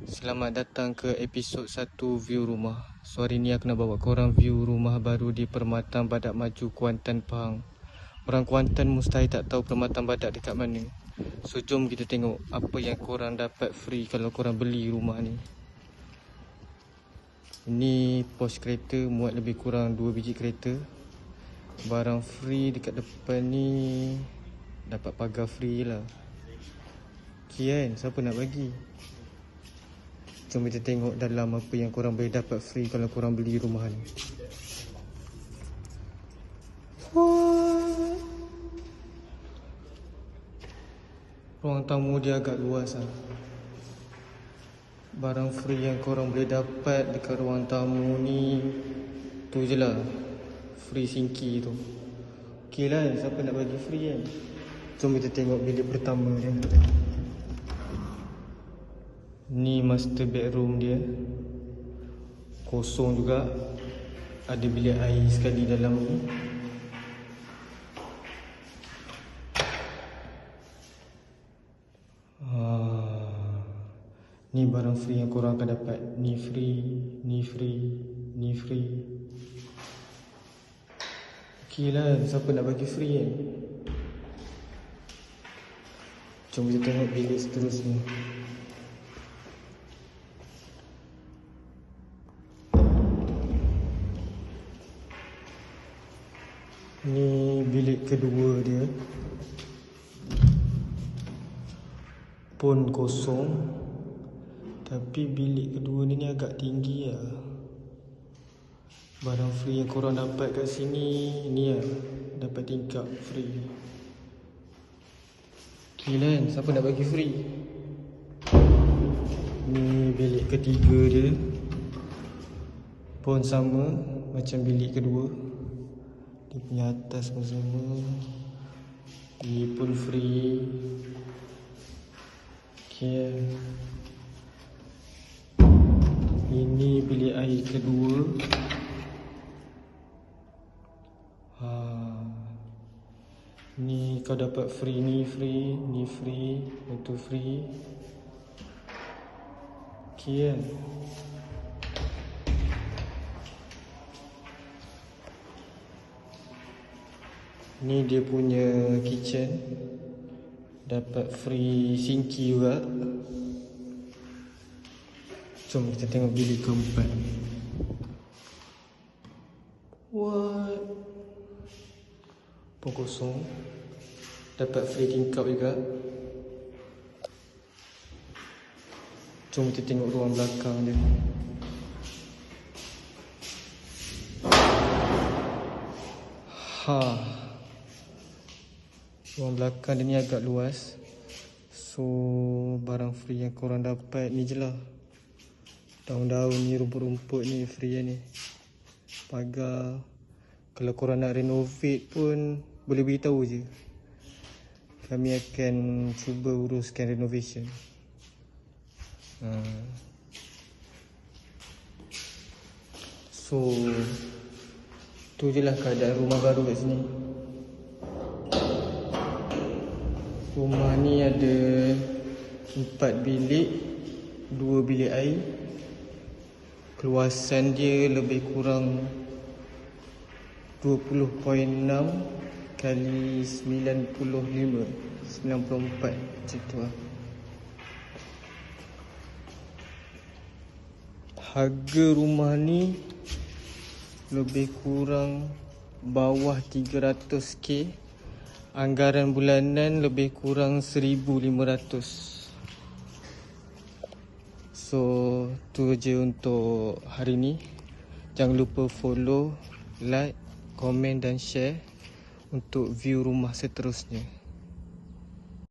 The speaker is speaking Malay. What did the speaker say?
Selamat datang ke episod 1 View Rumah. So hari ni aku nak bawa korang view rumah baru di Permatan Badak Maju, Kuantan, Pahang. Orang Kuantan mustahil tak tahu Permatan Badak dekat mana. So jom kita tengok apa yang korang dapat free kalau korang beli rumah ni. Ini pos kereta, muat lebih kurang 2 biji kereta. Barang free dekat depan ni, dapat pagar free lah. Kian, siapa nak bagi? Jom kita tengok dalam apa yang korang boleh dapat free kalau korang beli rumah ni. Ruang tamu dia agak luas lah. Barang free yang korang boleh dapat dekat ruang tamu ni, tu je lah. Free sinki tu. Okey lah, siapa nak bagi free kan? Jom kita tengok bilik pertama dia. Ni master bedroom dia. Kosong juga. Ada bilik air sekali dalam ni. Ni barang free yang korang akan dapat. Ni free, ni free, ni free. Okey lah, siapa nak bagi free kan? Jom kita tengok bilik seterusnya. Ni bilik kedua dia. Pun kosong. Tapi bilik kedua ni agak tinggi lah. Barang free yang korang dapat kat sini ni lah. Dapat tingkap free. Gila kan, siapa nak bagi free? Ni bilik ketiga dia. Pun sama macam bilik kedua. Dia punya atas pun sama. Ni pun free. Okay. Ini bilik air kedua. Ni kau dapat free, ni free, ni free, itu free. Okay kan? Ni dia punya kitchen. Dapat free sinki juga. Jom kita tengok bilik keempat. What? Pun kosong. Dapat free tingkap juga. Jom kita tengok ruang belakang dia. Ruang belakang dia ni agak luas. So barang free yang korang dapat ni je lah. Daun-daun ni, rumput-rumput ni free ni. Pagar. Kalau korang nak renovate pun boleh beritahu je. Kami akan cuba uruskan renovation. So tu je lah keadaan rumah baru kat sini. Rumah ni ada 4 bilik, 2 bilik air. Keluasan dia lebih kurang 20.6 kali 95, 94 macam tu lah. Harga rumah ni lebih kurang bawah 300k. Anggaran bulanan lebih kurang 1,500. So tu je untuk hari ni. Jangan lupa follow, like, komen dan share untuk view rumah seterusnya.